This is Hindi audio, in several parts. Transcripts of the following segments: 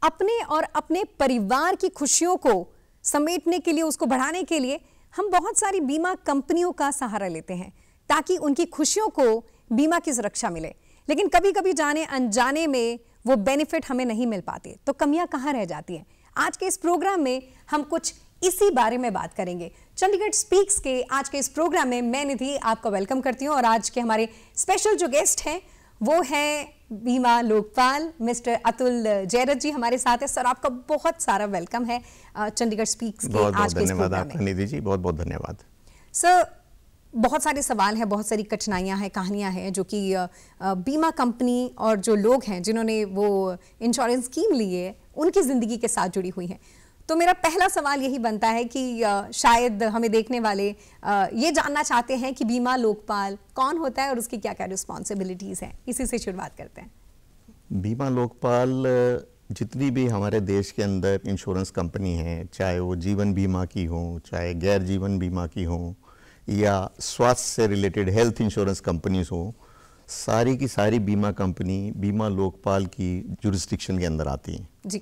अपने और अपने परिवार की खुशियों को समेटने के लिए, उसको बढ़ाने के लिए हम बहुत सारी बीमा कंपनियों का सहारा लेते हैं ताकि उनकी खुशियों को बीमा की सुरक्षा मिले। लेकिन कभी कभी जाने अनजाने में वो बेनिफिट हमें नहीं मिल पाते, तो कमियां कहाँ रह जाती हैं। आज के इस प्रोग्राम में हम कुछ इसी बारे में बात करेंगे। चंडीगढ़ स्पीक्स के आज के इस प्रोग्राम में मैं निधि आपका वेलकम करती हूं और आज के हमारे स्पेशल जो गेस्ट हैं वो हैं बीमा लोकपाल मिस्टर अतुल जैरत जी हमारे साथ है। सर, आपका बहुत सारा वेलकम है चंडीगढ़ स्पीक्स के आज के इस प्रोग्राम में। निधि जी बहुत बहुत धन्यवाद। सर, बहुत सारे सवाल हैं, बहुत सारी कठिनाइयां हैं, कहानियां हैं जो कि बीमा कंपनी और जो लोग हैं जिन्होंने वो इंश्योरेंस स्कीम ली है उनकी ज़िंदगी के साथ जुड़ी हुई हैं। तो मेरा पहला सवाल यही बनता है कि शायद हमें देखने वाले ये जानना चाहते हैं कि बीमा लोकपाल कौन होता है और उसकी क्या क्या रिस्पॉन्सिबिलिटीज़ हैं। इसी से शुरुआत करते हैं। बीमा लोकपाल जितनी भी हमारे देश के अंदर इंश्योरेंस कंपनी है, चाहे वो जीवन बीमा की हो, चाहे गैर जीवन बीमा की हो, या स्वास्थ्य से रिलेटेड हेल्थ इंश्योरेंस कंपनीज हो, सारी की सारी बीमा कंपनी बीमा लोकपाल की जुरिस्डिक्शन के अंदर आती हैं जी।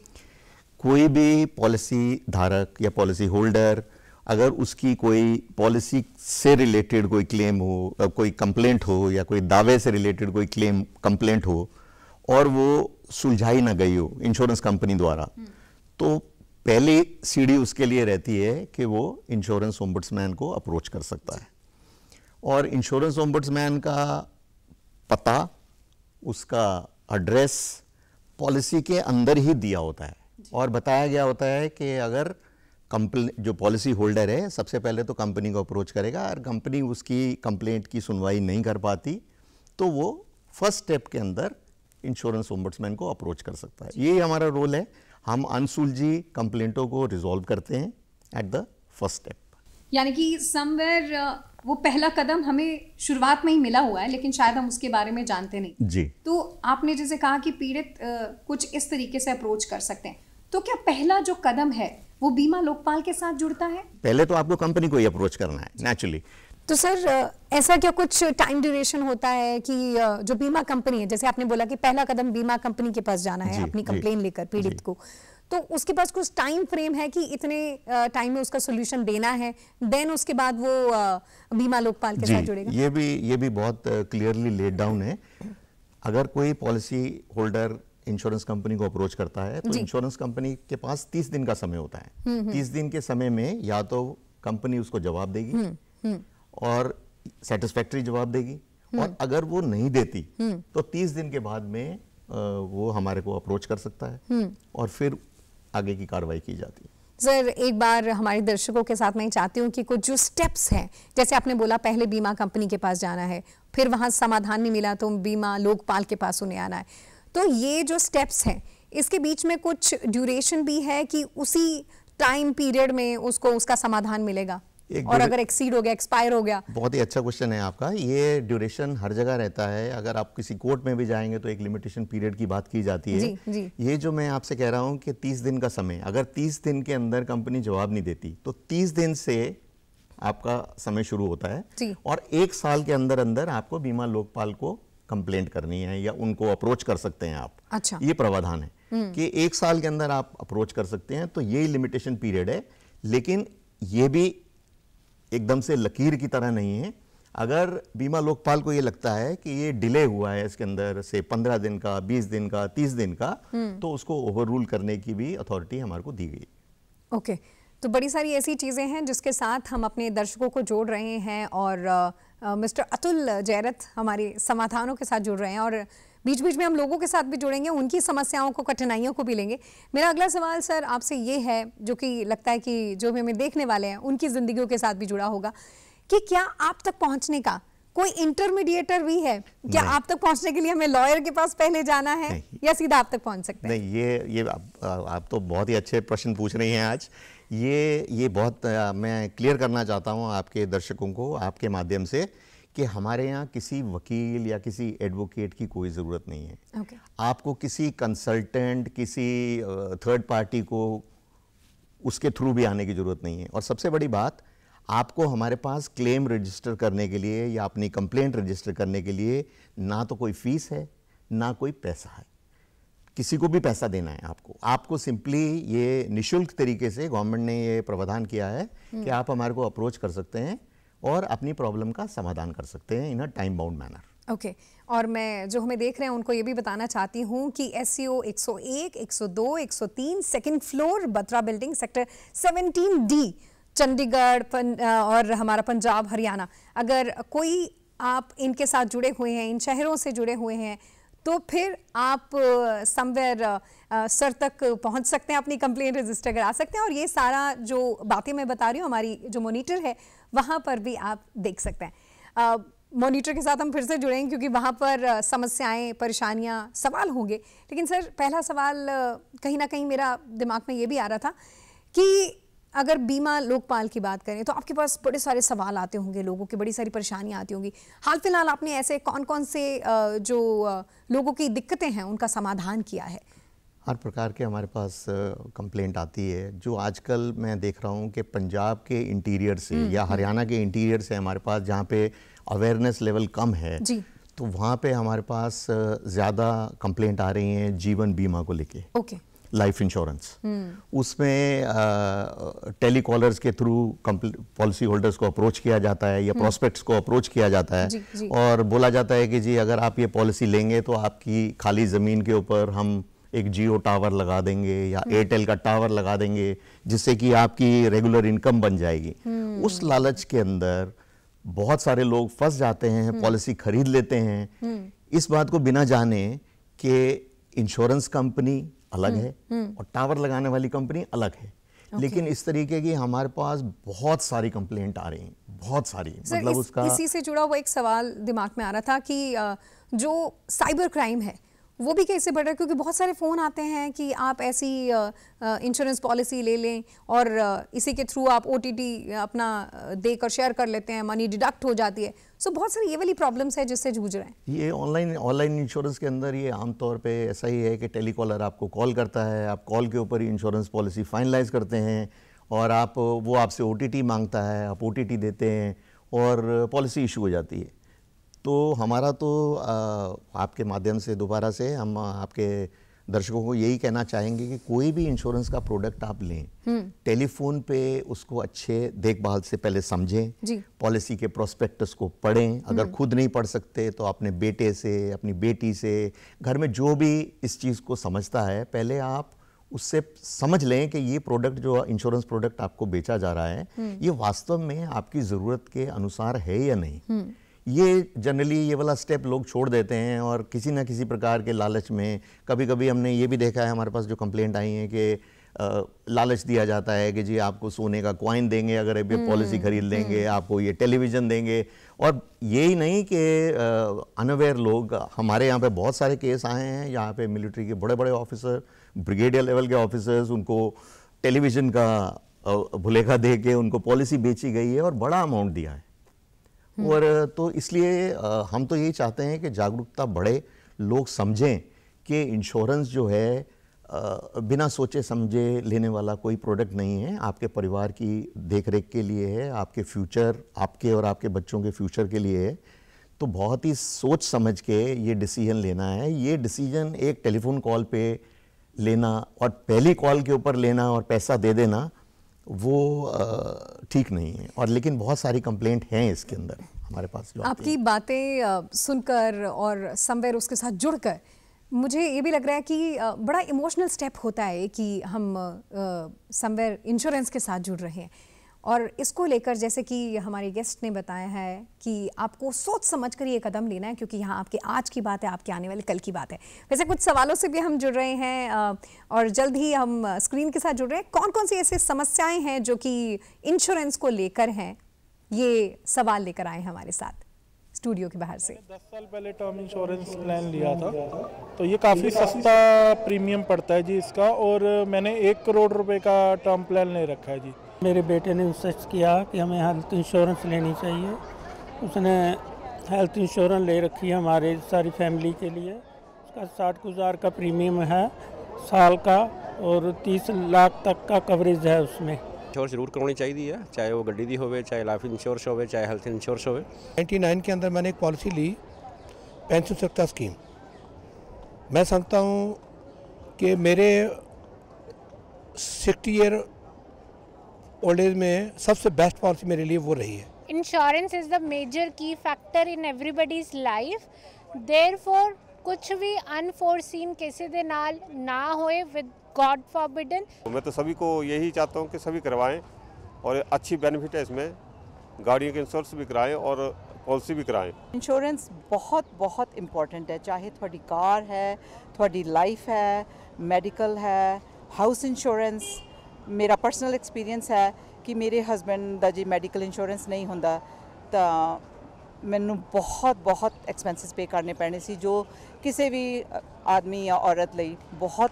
कोई भी पॉलिसी धारक या पॉलिसी होल्डर अगर उसकी कोई पॉलिसी से रिलेटेड कोई क्लेम हो, कोई कंप्लेंट हो या कोई दावे से रिलेटेड कोई क्लेम कंप्लेंट हो और वो सुलझाई ना गई हो इंश्योरेंस कंपनी द्वारा, तो पहली सीढ़ी उसके लिए रहती है कि वो इंश्योरेंस ओम्बुड्समैन को अप्रोच कर सकता है। और इंश्योरेंस ओम्बुड्समैन का पता, उसका एड्रेस पॉलिसी के अंदर ही दिया होता है और बताया गया होता है कि अगर जो पॉलिसी होल्डर है सबसे पहले तो कंपनी को अप्रोच करेगा और कंपनी उसकी कंप्लेंट की सुनवाई नहीं कर पाती तो वो फर्स्ट स्टेप के अंदर इंश्योरेंस ओम्बुड्समैन को अप्रोच कर सकता है। यही हमारा रोल है। हम अनसुलझी कंप्लेंटों को रिजॉल्व करते हैं एट द फर्स्ट स्टेप। यानी कि समवेयर वो पहला कदम हमें शुरुआत में ही मिला हुआ है लेकिन शायद हम उसके बारे में जानते नहीं जी। तो आपने जैसे कहा कि पीड़ित कुछ इस तरीके से अप्रोच कर सकते हैं, तो क्या पहला जो कदम है वो बीमा लोकपाल के साथ जुड़ता है? पहले तो आपको कंपनी को ही अप्रोच करना है नेचुरली। तो सर, ऐसा क्या कुछ टाइम ड्यूरेशन होता है कि जो बीमा कंपनी है, जैसे आपने बोला कि पहला कदम बीमा कंपनी के पास जाना है अपनी कंप्लेन लेकर पीड़ित को, तो उसके पास कुछ टाइम फ्रेम है कि इतने टाइम में उसका सोल्यूशन देना है, देन उसके बाद वो बीमा लोकपाल के साथ जुड़ेगा? ये भी बहुत क्लियरली लेड डाउन है। अगर कोई पॉलिसी होल्डर इंश्योरेंस कंपनी को अप्रोच करता है तो इंश्योरेंस कंपनी के पास 30 दिन का समय होता है। 30 दिन के समय में या तो कंपनी उसको जवाब देगी और सेटिस्फैक्टरी जवाब देगी, और अगर वो नहीं देती तो 30 दिन के बाद में वो हमारे को अप्रोच कर सकता है और फिर आगे की कार्रवाई की जाती है। सर, एक बार हमारे दर्शकों के साथ मैं चाहती हूँ कि कुछ जो स्टेप्स हैं, जैसे आपने बोला पहले बीमा कंपनी के पास जाना है, फिर वहाँ समाधान नहीं मिला तो बीमा लोकपाल के पास उन्हें आना है, तो ये जो स्टेप्स हैं इसके बीच में कुछ ड्यूरेशन भी है कि उसी टाइम पीरियड में उसको उसका समाधान मिलेगा, और अगर एक्सीड हो गया, एक्सपायर हो गया? बहुत ही अच्छा क्वेश्चन है आपका। ये ड्यूरेशन हर जगह रहता है। अगर आप किसी कोर्ट में भी जाएंगे तो एक लिमिटेशन पीरियड की बात की जाती है। जी। ये जो मैं आपसे कह रहा हूँ कि 30 दिन का समय, अगर 30 दिन के अंदर कंपनी जवाब नहीं देती तो 30 दिन से आपका समय शुरू होता है और 1 साल के अंदर अंदर आपको बीमा लोकपाल को कंप्लेंट करनी है या उनको अप्रोच कर सकते हैं आप। अच्छा। ये प्रावधान है कि 1 साल के अंदर आप अप्रोच कर सकते हैं, तो यही लिमिटेशन पीरियड है। लेकिन ये भी एकदम से लकीर की तरह नहीं है। अगर बीमा लोकपाल को ये लगता है कि ये डिले हुआ है इसके अंदर से 15 दिन का, 20 दिन का, 30 दिन का, तो उसको ओवररूल करने की भी अथॉरिटी हमारे को दी गई। ओके, तो बड़ी सारी ऐसी चीज़ें हैं जिसके साथ हम अपने दर्शकों को जोड़ रहे हैं और मिस्टर अतुल जैरत हमारे समाधानों के साथ जुड़ रहे हैं और बीच बीच में हम लोगों के साथ भी जुड़ेंगे, उनकी समस्याओं को, कठिनाइयों को भी लेंगे। मेरा अगला सवाल सर आपसे ये है, जो कि लगता है कि जो भी हमें देखने वाले हैं उनकी ज़िंदगियों के साथ भी जुड़ा होगा, कि क्या आप तक पहुंचने का कोई इंटरमीडिएटर भी है? क्या आप तक पहुंचने के लिए हमें लॉयर के पास पहले जाना है या सीधा आप तक पहुंच सकते हैं? नहीं, ये आप तो बहुत ही अच्छे प्रश्न पूछ रही हैं आज। ये बहुत मैं क्लियर करना चाहता हूँ आपके दर्शकों को आपके माध्यम से कि हमारे यहाँ किसी वकील या किसी एडवोकेट की कोई ज़रूरत नहीं है। आपको किसी कंसल्टेंट, किसी थर्ड पार्टी को उसके थ्रू भी आने की ज़रूरत नहीं है। और सबसे बड़ी बात, आपको हमारे पास क्लेम रजिस्टर करने के लिए या अपनी कंप्लेंट रजिस्टर करने के लिए ना तो कोई फीस है ना कोई पैसा है। किसी को भी पैसा देना है आपको सिंपली ये निशुल्क तरीके से गवर्नमेंट ने ये प्रावधान किया है कि आप हमारे को अप्रोच कर सकते हैं और अपनी प्रॉब्लम का समाधान कर सकते हैं in a time bound manner. Okay और मैं जो हमें देख रहे हैं उनको ये भी बताना चाहती हूँ कि SCO 101, 102, 103 second floor Batra building sector 17D Chandigarh और हमारा पंजाब हरियाणा, अगर कोई आप इनके साथ जुड़े हुए हैं, इन शहरों से जुड़े हुए हैं, तो फिर आप समवेयर सर तक पहुंच सकते हैं, अपनी कंप्लेंट रजिस्टर करा सकते हैं और ये सारा जो बातें मैं बता रही हूँ हमारी जो मॉनिटर है वहाँ पर भी आप देख सकते हैं। मॉनिटर के साथ हम फिर से जुड़ेंगे क्योंकि वहाँ पर समस्याएं, परेशानियाँ, सवाल होंगे। लेकिन सर पहला सवाल कहीं ना कहीं मेरा दिमाग में ये भी आ रहा था कि अगर बीमा लोकपाल की बात करें तो आपके पास बड़े सारे सवाल आते होंगे, लोगों की बड़ी सारी परेशानियां आती होंगी। हाल फिलहाल आपने ऐसे कौन कौन से जो लोगों की दिक्कतें हैं उनका समाधान किया है? हर प्रकार के हमारे पास कंप्लेंट आती है। जो आजकल मैं देख रहा हूँ कि पंजाब के इंटीरियर से या हरियाणा के इंटीरियर से हमारे पास जहाँ पे अवेयरनेस लेवल कम है जी, तो वहाँ पे हमारे पास ज़्यादा कंप्लेंट आ रही हैं जीवन बीमा को लेके। ओके, लाइफ इंश्योरेंस, उसमें टेलीकॉलर्स के थ्रू पॉलिसी होल्डर्स को अप्रोच किया जाता है या प्रोस्पेक्ट्स को अप्रोच किया जाता है जी। और बोला जाता है कि जी अगर आप ये पॉलिसी लेंगे तो आपकी खाली ज़मीन के ऊपर हम एक जियो टावर लगा देंगे या एयरटेल का टावर लगा देंगे जिससे कि आपकी रेगुलर इनकम बन जाएगी। उस लालच के अंदर बहुत सारे लोग फंस जाते हैं, पॉलिसी खरीद लेते हैं इस बात को बिना जाने कि इंश्योरेंस कंपनी अलग है और टावर लगाने वाली कंपनी अलग है। लेकिन इस तरीके की हमारे पास बहुत सारी कंप्लेंट आ रही हैं, बहुत सारी। मतलब उसका इसी से जुड़ा हुआ एक सवाल दिमाग में आ रहा था कि जो साइबर क्राइम है वो भी कैसे बढ़ रहा है, क्योंकि बहुत सारे फ़ोन आते हैं कि आप ऐसी इंश्योरेंस पॉलिसी ले लें और इसी के थ्रू आप OTT अपना देकर शेयर कर लेते हैं, मनी डिडक्ट हो जाती है। सो बहुत सारी ये वाली प्रॉब्लम्स है जिससे जूझ रहे हैं। ये ऑनलाइन इंश्योरेंस के अंदर ये आमतौर पे ऐसा ही है कि टेलीकॉलर आपको कॉल करता है, आप कॉल के ऊपर ही इंश्योरेंस पॉलिसी फाइनलाइज करते हैं और वो आपसे OTT मांगता है, आप OTT देते हैं और पॉलिसी इशू हो जाती है। तो हमारा तो आपके माध्यम से दोबारा से हम आपके दर्शकों को यही कहना चाहेंगे कि कोई भी इंश्योरेंस का प्रोडक्ट आप लें, टेलीफोन पे उसको अच्छे देखभाल से पहले समझें, पॉलिसी के प्रोस्पेक्टस को पढ़ें। अगर खुद नहीं पढ़ सकते तो अपने बेटे से, अपनी बेटी से, घर में जो भी इस चीज़ को समझता है पहले आप उससे समझ लें कि ये प्रोडक्ट जो इंश्योरेंस प्रोडक्ट आपको बेचा जा रहा है ये वास्तव में आपकी ज़रूरत के अनुसार है या नहीं। ये जनरली ये वाला स्टेप लोग छोड़ देते हैं और किसी ना किसी प्रकार के लालच में, कभी कभी हमने ये भी देखा है हमारे पास जो कंप्लेंट आई है कि लालच दिया जाता है कि जी आपको सोने का कॉइन देंगे अगर ये पॉलिसी खरीद लेंगे, आपको ये टेलीविज़न देंगे। और यही नहीं कि अनअवेयर लोग, हमारे यहाँ पे बहुत सारे केस आए हैं यहाँ पे मिलिट्री के बड़े बड़े ऑफिसर, ब्रिगेडियर लेवल के ऑफिसर्स, उनको टेलीविज़न का भुलेखा दे के उनको पॉलिसी बेची गई है और बड़ा अमाउंट दिया है। और तो इसलिए हम तो यही चाहते हैं कि जागरूकता बढ़े, लोग समझें कि इंश्योरेंस जो है बिना सोचे समझे लेने वाला कोई प्रोडक्ट नहीं है, आपके परिवार की देखरेख के लिए है, आपके फ्यूचर, आपके और आपके बच्चों के फ्यूचर के लिए है। तो बहुत ही सोच समझ के ये डिसीजन लेना है। ये डिसीजन एक टेलीफोन कॉल पे लेना और पहली कॉल के ऊपर लेना और पैसा दे देना वो ठीक नहीं है। और लेकिन बहुत सारी कंप्लेंट हैं इसके अंदर हमारे पास जो आपकी बातें सुनकर और समवेयर उसके साथ जुड़कर मुझे ये भी लग रहा है कि बड़ा इमोशनल स्टेप होता है कि हम समवेयर इंश्योरेंस के साथ जुड़ रहे हैं। और इसको लेकर जैसे कि हमारे गेस्ट ने बताया है कि आपको सोच समझ कर ये कदम लेना है, क्योंकि यहाँ आपके आज की बात है, आपके आने वाले कल की बात है। वैसे कुछ सवालों से भी हम जुड़ रहे हैं और जल्द ही हम स्क्रीन के साथ जुड़ रहे हैं। कौन कौन सी ऐसी समस्याएं हैं जो कि इंश्योरेंस को लेकर हैं, ये सवाल लेकर आए हमारे साथ स्टूडियो के बाहर से। 10 साल पहले टर्म इंश्योरेंस प्लान लिया था, तो ये काफ़ी सस्ता प्रीमियम पड़ता है जी इसका, और मैंने 1 करोड़ रुपए का टर्म प्लान ले रखा है जी। मेरे बेटे ने इंसिस्ट किया कि हमें हेल्थ इंश्योरेंस लेनी चाहिए। उसने हेल्थ इंश्योरेंस ले रखी है हमारे सारी फैमिली के लिए। उसका 60,000 का प्रीमियम है साल का और 30 लाख तक का कवरेज है उसमें। इंश्योरेंस जरूर करवानी चाहिए है, चाहे वो गड्डी दी होवे, चाहे लाइफ इंश्योरेंस होवे, चाहे हेल्थ इंश्योरेंस होवे। 99 के अंदर मैंने एक पॉलिसी ली, पेंशन सुरक्षा स्कीम। मैं समझता हूँ कि मेरे 60 ईयर ओल्ड एज में सबसे बेस्ट पॉलिसी मेरे लिए वो रही है। इंश्योरेंस इज़ द मेजर की factor in everybody's life, therefore कुछ भी अनफोर्सीन किसी दे नाल ना होए विद गॉड फॉरबिडन। मैं तो सभी को यही चाहता हूँ कि सभी करवाएं और अच्छी बेनिफिट है इसमें, गाड़ियों के इंश्योरेंस भी कराएं और पॉलिसी भी कराएं। इंश्योरेंस बहुत बहुत इंपॉर्टेंट है, चाहे थोड़ी कार है, थोड़ी लाइफ है, मेडिकल है, हाउस इंश्योरेंस। मेरा पर्सनल एक्सपीरियंस है कि मेरे हस्बैंड ਦਾ ਜੀ ਮੈਡੀਕਲ ਇੰਸ਼ੋਰੈਂਸ ਨਹੀਂ ਹੁੰਦਾ ਤਾਂ ਮੈਨੂੰ ਬਹੁਤ ਐਕਸਪੈਂਸਸ ਪੇ ਕਰਨੇ ਪੈਣੇ ਸੀ, ਜੋ ਕਿਸੇ ਵੀ ਆਦਮੀ ਜਾਂ ਔਰਤ ਲਈ ਬਹੁਤ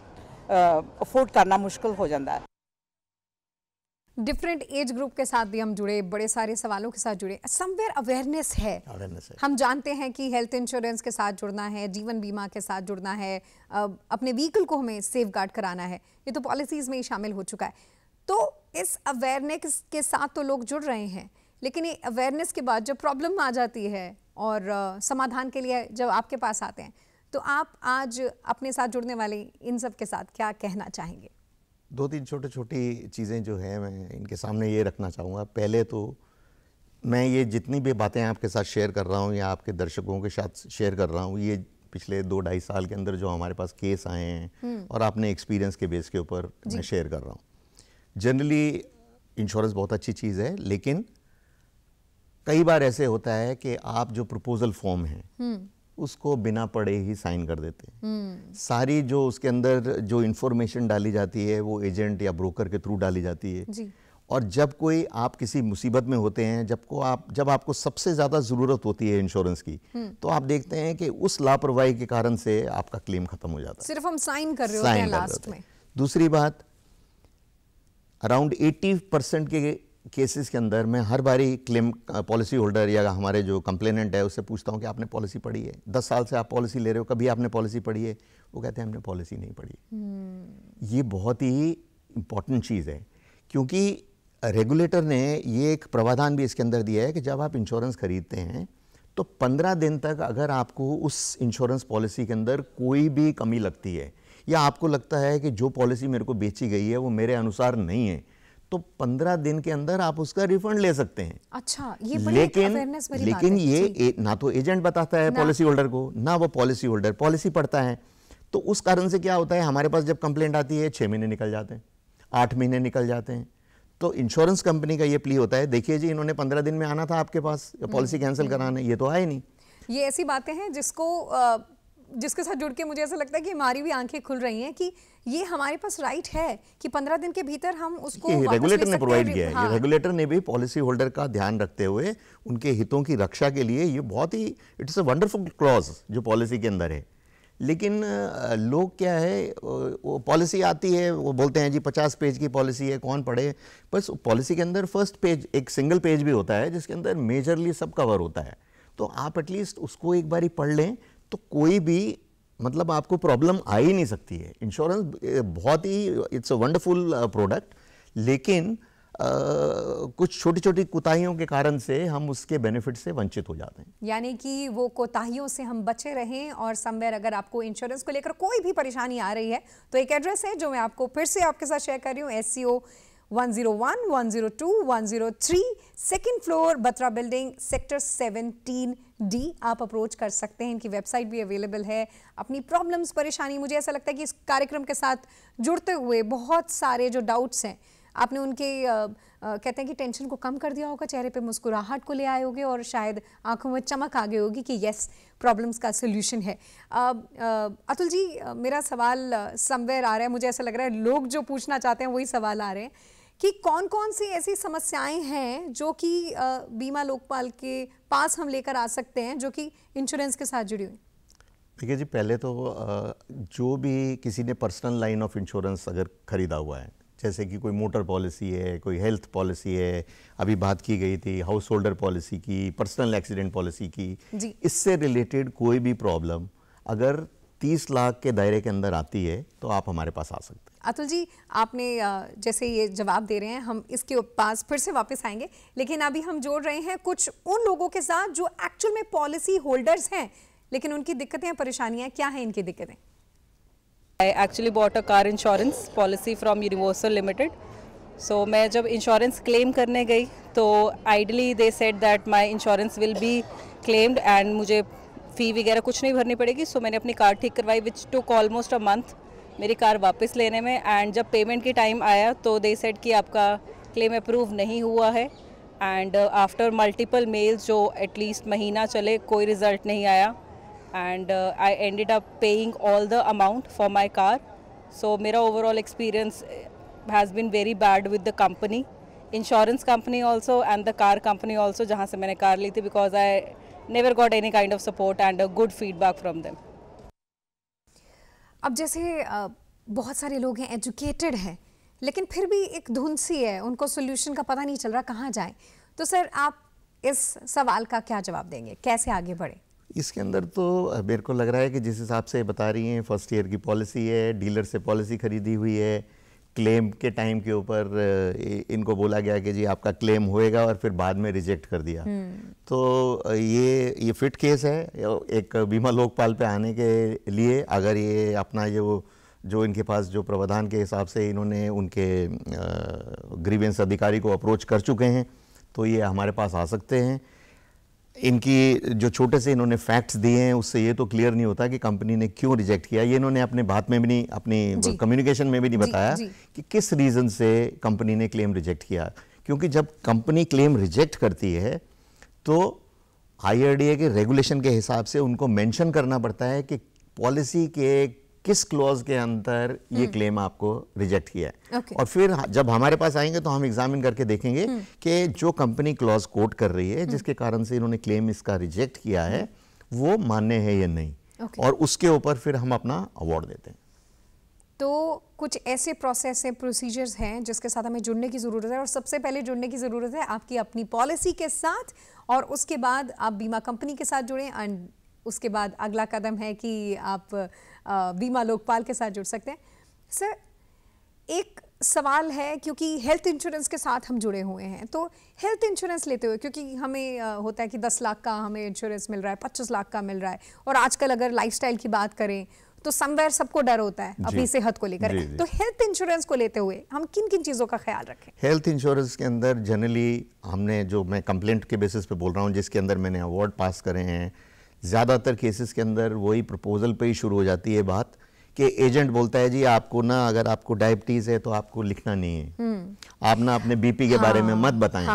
ਅਫੋर्ड करना मुश्किल हो जाता है। डिफरेंट एज ग्रुप के साथ भी हम जुड़े, बड़े सारे सवालों के साथ जुड़े। समवेयर अवेयरनेस है। हम जानते हैं कि हेल्थ इंश्योरेंस के साथ जुड़ना है, जीवन बीमा के साथ जुड़ना है, अपने व्हीकल को हमें सेफ गार्ड कराना है, ये तो पॉलिसीज़ में ही शामिल हो चुका है। तो इस अवेयरनेस के साथ तो लोग जुड़ रहे हैं, लेकिन ये अवेयरनेस के बाद जब प्रॉब्लम आ जाती है और समाधान के लिए जब आपके पास आते हैं, तो आप आज अपने साथ जुड़ने वाले इन सब के साथ क्या कहना चाहेंगे? 2-3 छोटी चीज़ें जो हैं मैं इनके सामने ये रखना चाहूँगा। पहले तो मैं ये जितनी भी बातें आपके साथ शेयर कर रहा हूँ या आपके दर्शकों के साथ शेयर कर रहा हूँ, ये पिछले 2-2.5 साल के अंदर जो हमारे पास केस आए हैं और आपने एक्सपीरियंस के बेस के ऊपर मैं शेयर कर रहा हूँ। जनरली इंश्योरेंस बहुत अच्छी चीज़ है, लेकिन कई बार ऐसे होता है कि आप जो प्रपोजल फॉर्म है उसको बिना पढ़े ही साइन कर देते हैं। सारी जो उसके अंदर जो इन्फॉर्मेशन डाली जाती है वो एजेंट या ब्रोकर के थ्रू डाली जाती है जी। और जब कोई आप किसी मुसीबत में होते हैं, जब आपको सबसे ज़्यादा ज़रूरत होती है इंश्योरेंस की, तो आप देखते हैं कि उस लापरवाही के कारण से आपका क्लेम खत्म हो जाता है। सिर्फ हम साइन कर रहे होते हैं लास्ट में। दूसरी बात, अराउंड 80% के केसेस के अंदर मैं हर बारी क्लेम पॉलिसी होल्डर या हमारे जो कंप्लेनेंट है उससे पूछता हूं कि आपने पॉलिसी पढ़ी है? 10 साल से आप पॉलिसी ले रहे हो, कभी आपने पॉलिसी पढ़ी है? वो कहते हैं हमने पॉलिसी नहीं पढ़ी। ये बहुत ही इंपॉर्टेंट चीज़ है, क्योंकि रेगुलेटर ने ये एक प्रावधान भी इसके अंदर दिया है कि जब आप इंश्योरेंस खरीदते हैं तो 15 दिन तक अगर आपको उस इंश्योरेंस पॉलिसी के अंदर कोई भी कमी लगती है या आपको लगता है कि जो पॉलिसी मेरे को बेची गई है वो मेरे अनुसार नहीं है, तो 15 दिन के अंदर आप उसका रिफंड ले सकते हैं। अच्छा, ये बड़ी अवेयरनेस वाली बात है। लेकिन ये ना तो एजेंट बताता है पॉलिसी होल्डर को, ना वो पॉलिसी होल्डर पॉलिसी पढ़ता है। तो उस कारण से क्या होता है, हमारे पास जब कंप्लेंट आती है 6 महीने निकल जाते हैं, 8 महीने निकल जाते हैं। तो इंश्योरेंस कंपनी का ये प्ली होता है, देखिए जी इन्होंने 15 दिन में आना था आपके पास पॉलिसी कैंसिल कराने, ये तो आए नहीं। ये ऐसी बातें हैं जिसके साथ जुड़ के मुझे ऐसा लगता है कि हमारी भी आंखें खुल रही हैं कि ये हमारे पास राइट है कि 15 दिन के भीतर हम उसको रेगुलेटर ने प्रोवाइड किया है। हाँ। रेगुलेटर ने भी पॉलिसी होल्डर का ध्यान रखते हुए उनके हितों की रक्षा के लिए ये बहुत ही इट्स अ वंडरफुल क्लॉज जो पॉलिसी के अंदर है। लेकिन लोग क्या है, वो पॉलिसी आती है, वो बोलते हैं जी 50 पेज की पॉलिसी है, कौन पढ़े। बस पॉलिसी के अंदर फर्स्ट पेज एक सिंगल पेज भी होता है जिसके अंदर मेजरली सब कवर होता है। तो आप एटलीस्ट उसको एक बारी पढ़ लें तो कोई भी मतलब आपको प्रॉब्लम आ ही नहीं सकती है। इंश्योरेंस बहुत ही इट्स अ वंडरफुल प्रोडक्ट, लेकिन कुछ छोटी छोटी कोताहियों के कारण से हम उसके बेनिफिट से वंचित हो जाते हैं। यानी कि वो कोताहियों से हम बचे रहें। और समवेयर अगर आपको इंश्योरेंस को लेकर कोई भी परेशानी आ रही है तो एक एड्रेस है जो मैं आपको फिर से आपके साथ शेयर कर रही हूँ, SCO 101, 102, 103, second floor, Batra building, sector 17D। आप अप्रोच कर सकते हैं, इनकी वेबसाइट भी अवेलेबल है। अपनी प्रॉब्लम्स, परेशानी, मुझे ऐसा लगता है कि इस कार्यक्रम के साथ जुड़ते हुए बहुत सारे जो डाउट्स हैं आपने उनके कहते हैं कि टेंशन को कम कर दिया होगा, चेहरे पे मुस्कुराहट को ले आए होगे और शायद आंखों में चमक आ गई होगी कि यस, प्रॉब्लम्स का सोल्यूशन है। अतुल जी, मेरा सवाल समवेयर आ रहा है, मुझे ऐसा लग रहा है लोग जो पूछना चाहते हैं वही सवाल आ रहे हैं कि कौन कौन सी ऐसी समस्याएं हैं जो कि बीमा लोकपाल के पास हम लेकर आ सकते हैं जो कि इंश्योरेंस के साथ जुड़ी हुई। देखिए जी, पहले तो जो भी किसी ने पर्सनल लाइन ऑफ इंश्योरेंस अगर खरीदा हुआ है, जैसे कि कोई मोटर पॉलिसी है, कोई हेल्थ पॉलिसी है, अभी बात की गई थी हाउस होल्डर पॉलिसी की, पर्सनल एक्सीडेंट पॉलिसी की, इससे रिलेटेड कोई भी प्रॉब्लम अगर 30 लाख के दायरे के अंदर आती है तो आप हमारे पास आ सकते हैं। अतुल जी, आपने जैसे ये जवाब दे रहे हैं, हम इसके पास फिर से वापस आएंगे, लेकिन अभी हम जोड़ रहे हैं कुछ उन लोगों के साथ जो एक्चुअल में पॉलिसी होल्डर्स हैं, लेकिन उनकी दिक्कतें, परेशानियां क्या हैं, इनकी दिक्कतें। I actually bought a car insurance policy from Universal Limited. So मैं जब इंश्योरेंस क्लेम करने गई तो ideally they said that my insurance will be claimed and मुझे फ़ी वगैरह कुछ नहीं भरनी पड़ेगी. सो मैंने अपनी कार ठीक करवाई विच टुक ऑलमोस्ट अ मंथ मेरी कार वापस लेने में. एंड जब पेमेंट की टाइम आया तो दे सेड कि आपका क्लेम अप्रूव नहीं हुआ है. एंड आफ्टर मल्टीपल मेल्स जो एटलीस्ट महीना चले कोई रिज़ल्ट नहीं आया. And I ended up paying all the amount for my car. So मेरा overall experience has been very bad with the company, insurance company also and the car company also जहाँ से मैंने कार ली थी, because I never got any kind of support and a good feedback from them. अब जैसे बहुत सारे लोग हैं, एजुकेटेड हैं, लेकिन फिर भी एक धुन सी है, उनको सोल्यूशन का पता नहीं चल रहा कहाँ जाएं. तो सर आप इस सवाल का क्या जवाब देंगे, कैसे आगे बढ़े? इसके अंदर तो मेरे को लग रहा है कि जिस हिसाब से बता रही हैं, फर्स्ट ईयर की पॉलिसी है, डीलर से पॉलिसी खरीदी हुई है, क्लेम के टाइम के ऊपर इनको बोला गया कि जी आपका क्लेम होएगा और फिर बाद में रिजेक्ट कर दिया. तो ये फिट केस है एक बीमा लोकपाल पे आने के लिए. अगर ये अपना जो इनके पास जो प्रावधान के हिसाब से इन्होंने उनके ग्रीवेंस अधिकारी को अप्रोच कर चुके हैं तो ये हमारे पास आ सकते हैं. इनकी जो छोटे से इन्होंने फैक्ट्स दिए हैं उससे ये तो क्लियर नहीं होता कि कंपनी ने क्यों रिजेक्ट किया. ये इन्होंने अपने बात में भी नहीं, अपनी कम्युनिकेशन में भी नहीं बताया कि किस रीज़न से कंपनी ने क्लेम रिजेक्ट किया. क्योंकि जब कंपनी क्लेम रिजेक्ट करती है तो IRDA के रेगुलेशन के हिसाब से उनको मेंशन करना पड़ता है कि पॉलिसी के किस क्लॉज के अंदर ये क्लेम आपको रिजेक्ट किया है. और फिर जब हमारे पास आएंगे तो हम एग्जामिन करके देखेंगे कि जो कंपनी क्लॉज कोट कर रही है जिसके कारण से इन्होंने क्लेम इसका रिजेक्ट किया है वो मान्य है या नहीं. और उसके ऊपर फिर हम अपना अवार्ड देते हैं. तो कुछ ऐसे प्रोसेस है, प्रोसीजर्स हैं जिसके साथ हमें जुड़ने की ज़रूरत है. और सबसे पहले जुड़ने की ज़रूरत है आपकी अपनी पॉलिसी के साथ, और उसके बाद आप बीमा कंपनी के साथ जुड़ें. एंड उसके बाद अगला कदम है कि आप बीमा लोकपाल के साथ जुड़ सकते हैं. सर एक सवाल है, क्योंकि हेल्थ इंश्योरेंस के साथ हम जुड़े हुए हैं, तो हेल्थ इंश्योरेंस लेते हुए, क्योंकि हमें होता है कि 10 लाख का हमें इंश्योरेंस मिल रहा है, 25 लाख का मिल रहा है, और आजकल अगर लाइफस्टाइल की बात करें तो समवेयर सबको डर होता है अपनी सेहत को लेकर. तो हेल्थ इंश्योरेंस को लेते हुए हम किन किन चीज़ों का ख्याल रखें? हेल्थ इंश्योरेंस के अंदर जनरली हमने, जो मैं कंप्लेंट के बेसिस पे बोल रहा हूँ, जिसके अंदर मैंने अवार्ड पास करे हैं, ज़्यादातर केसेस के अंदर वही प्रपोजल पे ही शुरू हो जाती है बात कि एजेंट बोलता है जी आपको ना, अगर आपको डायबिटीज़ है तो आपको लिखना नहीं है, आप ना अपने बीपी के बारे में मत बताएं.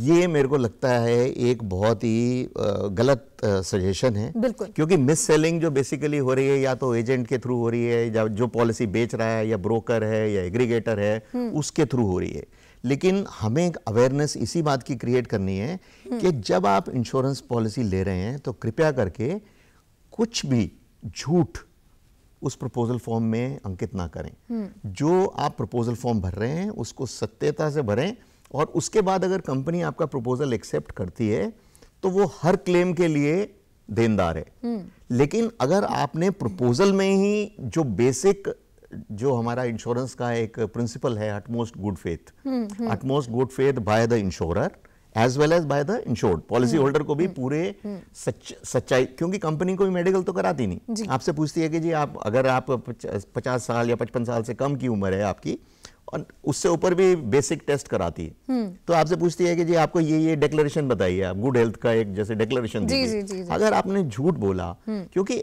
ये मेरे को लगता है एक बहुत ही गलत सजेशन है. क्योंकि मिस सेलिंग जो बेसिकली हो रही है या तो एजेंट के थ्रू हो रही है, या जो पॉलिसी बेच रहा है, या ब्रोकर है, या एग्रीगेटर है, उसके थ्रू हो रही है. लेकिन हमें एक अवेयरनेस इसी बात की क्रिएट करनी है कि जब आप इंश्योरेंस पॉलिसी ले रहे हैं तो कृपया करके कुछ भी झूठ उस प्रपोजल फॉर्म में अंकित ना करें. जो आप प्रपोजल फॉर्म भर रहे हैं उसको सत्यता से भरें, और उसके बाद अगर कंपनी आपका प्रपोजल एक्सेप्ट करती है तो वो हर क्लेम के लिए देनदार है. लेकिन अगर आपने प्रपोजल में ही जो बेसिक, जो हमारा इंश्योरेंस का एक प्रिंसिपल है, utmost good faith by the insurer as well as by the insured, policy holder को भी पूरे सच्चाई, क्योंकि कंपनी कोई मेडिकल तो कराती नहीं, आपसे पूछती है कि जी आप, अगर आप 50 साल या 55 साल से कम की उम्र है आपकी, और उससे ऊपर भी बेसिक टेस्ट कराती है, तो आपसे पूछती है कि जी आपको ये डिक्लेरेशन बताइए, आप गुड हेल्थ का एक जैसे डिक्लेरेशन दीजिए. अगर आपने झूठ बोला, क्योंकि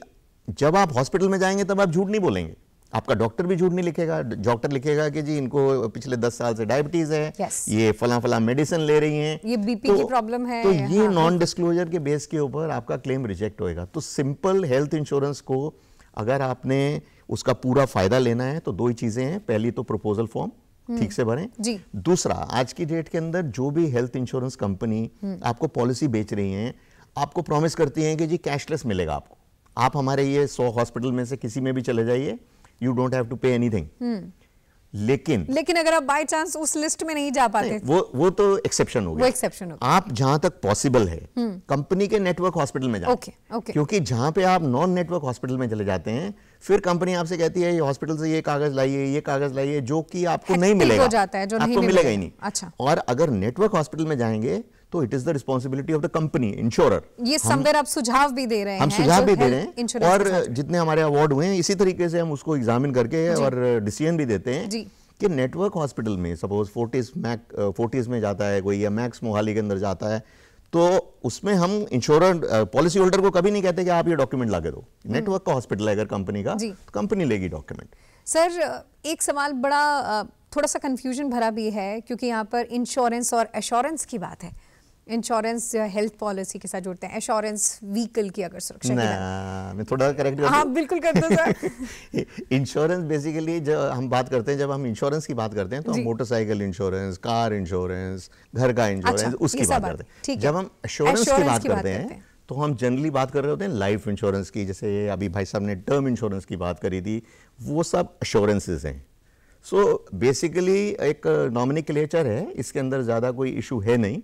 जब आप हॉस्पिटल में जाएंगे तब आप झूठ नहीं बोलेंगे, आपका डॉक्टर भी झूठ नहीं लिखेगा. डॉक्टर लिखेगा कि जी इनको पिछले 10 साल से डायबिटीज है, ये फला मेडिसिन ले रही हैं, ये बीपी की प्रॉब्लम है, तो ये नॉन डिस्क्लोजर के बेस के ऊपर आपका क्लेम रिजेक्ट होएगा. तो सिंपल हेल्थ इंश्योरेंस को अगर आपने उसका पूरा फायदा लेना है तो 2 ही चीजें हैं. पहली तो प्रपोजल फॉर्म ठीक से भरें. दूसरा, आज की डेट के अंदर जो भी हेल्थ इंश्योरेंस कंपनी आपको पॉलिसी बेच रही हैं, आपको प्रॉमिस करती हैं कि जी कैशलेस मिलेगा आपको, आप हमारे ये 100 हॉस्पिटल में से किसी में भी चले जाइए, you don't have to pay anything. लेकिन अगर आप बाय चांस उस लिस्ट में नहीं जा पाते, वो तो एक्सेप्शन हो गया. वो एक्सेप्शन हो गया. आप जहां तक पॉसिबल है कंपनी के नेटवर्क हॉस्पिटल में जाएं. क्योंकि जहां पे आप नॉन नेटवर्क हॉस्पिटल में चले जाते हैं, फिर कंपनी आपसे कहती है ये हॉस्पिटल से ये कागज लाइए, जो कि आपको नहीं मिलेगा, हो जाता है, जो आपको मिलेगा ही नहीं. और अगर नेटवर्क हॉस्पिटल में जाएंगे तो it is the responsibility of the company, insurer. ये समवेयर आप सुझाव भी दे रहे हैं, हम सुझाव भी दे रहे हैं, और जितने हमारे अवार्ड हुए हैं इसी तरीके से हम उसको एग्जामिन करके और डिसीजन भी देते हैं कि नेटवर्क हॉस्पिटल में सपोज फोर्टिस में जाता है कोई, या मैक्स मोहाली के अंदर जाता है, तो उसमें हम इंश्योरेंस पॉलिसी होल्डर को कभी नहीं कहते कि आप ये डॉक्यूमेंट ला के दो। नेटवर्क का हॉस्पिटल है अगर कंपनी का, तो कंपनी लेगी डॉक्यूमेंट। सर एक सवाल बड़ा थोड़ा सा कंफ्यूजन भरा भी है, क्योंकि यहाँ पर इंश्योरेंस और एश्योरेंस की बात है। इंश्योरेंस हेल्थ पॉलिसी के साथ जोड़ते हैं, एश्योरेंस व्हीकल की अगर सुरक्षा की बात। मैं थोड़ा करेक्ट हाँ बिल्कुल कर दो सर। इंश्योरेंस बेसिकली जब हम बात करते हैं, जब हम इंश्योरेंस की बात करते हैं तो हम मोटरसाइकिल इंश्योरेंस, कार इंश्योरेंस, घर का इंश्योरेंस, उसकी बात करते हैं। जब हम एश्योरेंस की बात करते हैं तो हम जनरली बात कर रहे होते हैं लाइफ इंश्योरेंस की, जैसे अभी भाई साहब ने टर्म इंश्योरेंस की बात करी थी, वो सब एश्योरेंसेस हैं। सो बेसिकली एक नॉमिनिक्लेचर है, इसके अंदर ज़्यादा कोई इशू है नहीं।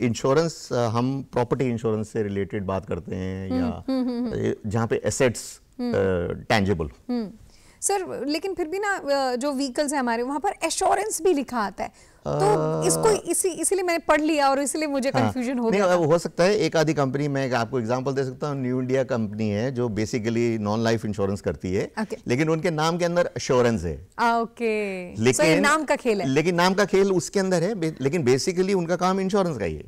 इंश्योरेंस हम प्रॉपर्टी इंश्योरेंस से रिलेटेड बात करते हैं, या जहाँ पे एसेट्स टैंजिबल। सर लेकिन फिर भी ना जो व्हीकल्स है हमारे, वहाँ पर एश्योरेंस भी लिखा आता है, तो इसको इसीलिए मैंने पढ़ लिया और इसलिए मुझे कंफ्यूजन हो गया। हो सकता है एक आधी कंपनी, मैं आपको एग्जांपल दे सकता हूँ, न्यू इंडिया कंपनी है जो बेसिकली नॉन लाइफ इंश्योरेंस करती है, लेकिन उनके नाम के अंदर एश्योरेंस है। लेकिन नाम का खेल है, लेकिन नाम का खेल उसके अंदर है, लेकिन बेसिकली उनका काम इंश्योरेंस का ही है।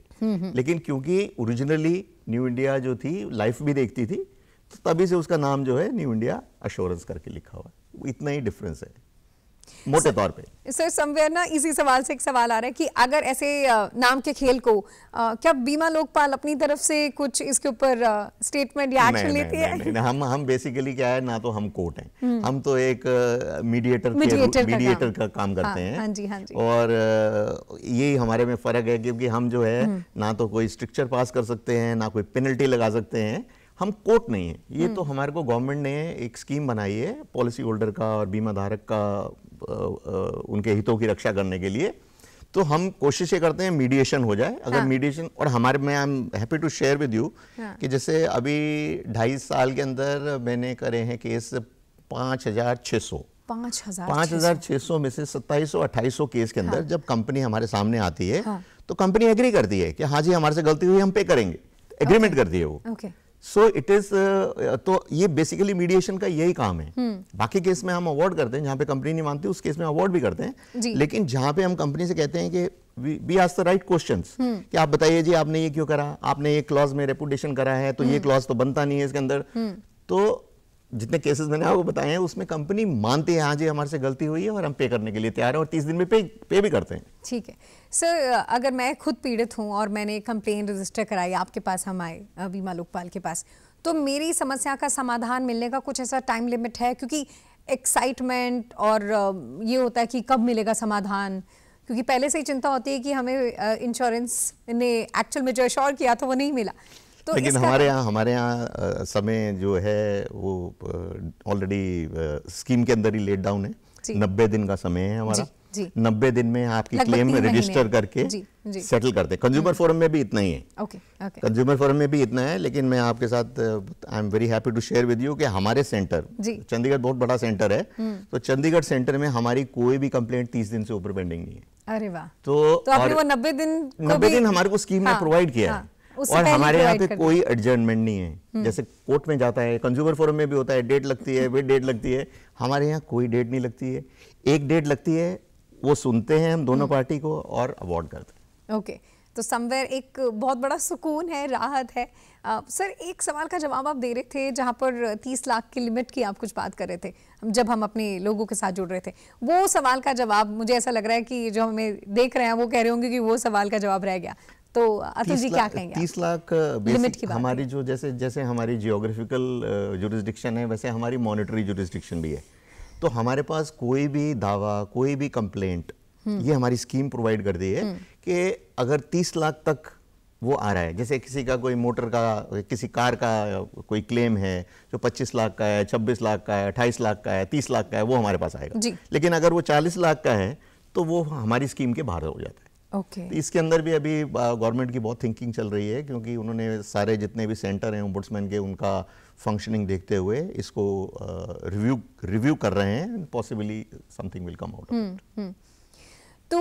लेकिन क्योंकि ओरिजिनली न्यू इंडिया जो थी लाइफ भी देखती थी, तो तभी से उसका नाम जो है न्यू इंडिया एश्योरेंस करके लिखा हुआ है। इतना ही डिफरेंस है मोटे तौर पे। सर समवेयर ना इसी सवाल से एक सवाल आ रहा है कि अगर ऐसे नाम के खेल को क्या बीमा लोकपाल अपनी तरफ से कुछ इसके ऊपर स्टेटमेंट या एक्शन लेती है? नहीं, हम बेसिकली क्या है ना, तो हम कोर्ट हैं, हम तो एक मीडिएटर का काम करते हैं। हाँ जी, हाँ जी। और यही हमारे में फर्क है, क्योंकि हम जो है ना तो कोई स्ट्रिक्चर पास कर सकते हैं, ना कोई पेनल्टी लगा सकते हैं, हम कोर्ट नहीं है। ये तो हमारे को गवर्नमेंट ने एक स्कीम बनाई है पॉलिसी होल्डर का और बीमा धारक का, उनके हितों की रक्षा करने के लिए। तो हम कोशिश ये करते हैं मीडिएशन हो जाए। अगर मीडिएशन, और हमारे में I am happy to share with you कि जैसे अभी 2.5 साल के अंदर मैंने करे हैं केस 5,600 में से 2700-2800 केस के अंदर जब कंपनी हमारे सामने आती है तो कंपनी एग्री करती है कि हाँ जी हमारे से गलती हुई, हम पे करेंगे, एग्रीमेंट करती है वो। सो इट इज, तो ये बेसिकली मीडिएशन का यही काम है। बाकी केस में हम अवार्ड करते हैं, जहां पे कंपनी नहीं मानती उस केस में अवार्ड भी करते हैं, लेकिन जहां पे हम कंपनी से कहते हैं कि we ask the right questions कि आप बताइए जी आपने ये क्यों करा, आपने ये क्लॉज में रेपुटेशन करा है, तो ये क्लॉज तो बनता नहीं है इसके अंदर। तो जितने केसेस मैंने आपको बताए हैं उसमें कंपनी मानती है हाँ जी हमारे से गलती हुई है और हम पे करने के लिए तैयार हैं, और 30 दिन में पे भी करते हैं। ठीक है सर, अगर मैं खुद पीड़ित हूं और मैंने कंप्लेन रजिस्टर कराई, आपके पास हम आए बीमा लोकपाल के पास, तो मेरी समस्या का समाधान मिलने का कुछ ऐसा टाइम लिमिट है? क्योंकि एक्साइटमेंट और ये होता है कि कब मिलेगा समाधान, क्योंकि पहले से ही चिंता होती है कि हमें इंश्योरेंस ने एक्चुअल में जो एश्योर किया था वो नहीं मिला। तो लेकिन हमारे यहाँ समय जो है वो ऑलरेडी स्कीम के अंदर ही लेट डाउन है। 90 दिन का समय है हमारा। 90 दिन में आपकी क्लेम रजिस्टर करके सेटल करते हैं। कंज्यूमर फोरम में भी इतना ही है। कंज्यूमर फोरम में भी इतना है, लेकिन मैं आपके साथ I am very happy to share with you कि हमारे सेंटर, चंडीगढ़ बहुत बड़ा सेंटर है, तो चंडीगढ़ सेंटर में हमारी कोई भी कंप्लेंट 30 दिन से ऊपर पेंडिंग नहीं है। अरे वाह। तो आपने वो 90 दिन हमारे को स्कीम ने प्रोवाइड किया है, और हमारे यहाँ पे कोई एडजर्नमेंट नहीं है। जैसे कोर्ट में जाता है, कंज्यूमर फोरम में भी होता है, डेट लगती है, वे डेट लगती है, हमारे यहाँ कोई डेट नहीं लगती है। एक डेट लगती है, वो सुनते हैं हम दोनों पार्टी को और अवार्ड करते हैं। ओके, तो समवेयर एक बहुत बड़ा सुकून है, राहत है। सर एक सवाल का जवाब आप दे रहे थे जहाँ पर 30 लाख की लिमिट की आप कुछ बात कर रहे थे, जब हम अपने लोगों के साथ जुड़ रहे थे, वो सवाल का जवाब मुझे ऐसा लग रहा है कि जो हमें देख रहे हैं वो कह रहे होंगे कि वो सवाल का जवाब रह गया। तो अतुल जी क्या कहेंगे? 30 लाख लिमिट की बात हमारी जो जैसे हमारी जियोग्राफिकल जुरिस्डिक्शन है, वैसे हमारी मॉनेटरी जुरिस्डिक्शन भी है। तो हमारे पास कोई भी दावा, कोई भी कंप्लेंट, ये हमारी स्कीम प्रोवाइड कर दी है कि अगर 30 लाख तक वो आ रहा है, जैसे किसी का कोई मोटर का, किसी कार का कोई क्लेम है जो 25 लाख का है, 26 लाख का है, 28 लाख का है, 30 लाख का है, वो हमारे पास आएगा। लेकिन अगर वो 40 लाख का है तो वो हमारी स्कीम के बाहर हो जाता है। तो इसके अंदर भी अभी गवर्नमेंट की बहुत थिंकिंग चल रही है, क्योंकि उन्होंने सारे जितने भी सेंटर हैं ओम्बुड्समैन के, उनका फंक्शनिंग देखते हुए इसको रिव्यू कर रहे हैं। Possibly something will come out of it. तो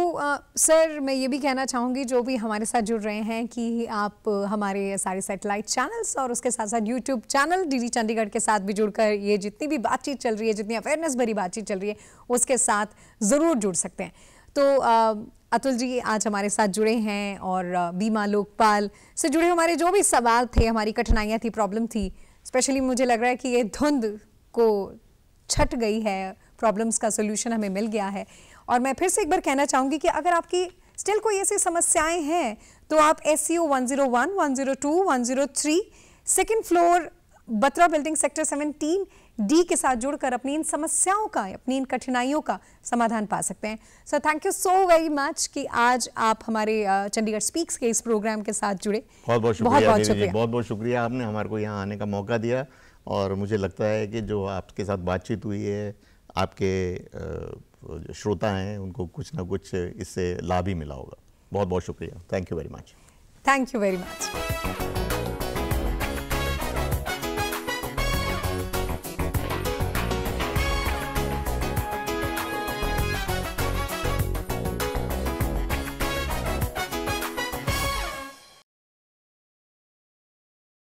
सर मैं ये भी कहना चाहूँगी जो भी हमारे साथ जुड़ रहे हैं कि आप हमारे सारे सैटेलाइट चैनल्स और उसके साथ साथ यूट्यूब चैनल डीडी चंडीगढ़ के साथ भी जुड़कर ये जितनी भी बातचीत चल रही है, जितनी अवेयरनेस भरी बातचीत चल रही है, उसके साथ ज़रूर जुड़ सकते हैं। तो अतुल जी आज हमारे साथ जुड़े हैं और बीमा लोकपाल से जुड़े हमारे जो भी सवाल थे, हमारी कठिनाइयाँ थी, प्रॉब्लम थी, स्पेशली मुझे लग रहा है कि ये धुंध को छट गई है, प्रॉब्लम्स का सोल्यूशन हमें मिल गया है। और मैं फिर से एक बार कहना चाहूँगी कि अगर आपकी स्टिल कोई ऐसी समस्याएं हैं तो आप SCO 101, 102, 103 second floor Batra building sector 17D के साथ जुड़कर अपनी इन समस्याओं का, अपनी इन कठिनाइयों का समाधान पा सकते हैं। So thank you so very much कि आज आप हमारे चंडीगढ़ स्पीक्स के इस प्रोग्राम के साथ जुड़े। बहुत बहुत शुक्रिया, बहुत बहुत शुक्रिया, आपने हमारे को यहाँ आने का मौका दिया। और मुझे लगता है कि जो आपके साथ बातचीत हुई है, आपके जो श्रोता हैं उनको कुछ ना कुछ इससे लाभ ही मिला होगा। बहुत बहुत शुक्रिया, thank you very much. Thank you very much.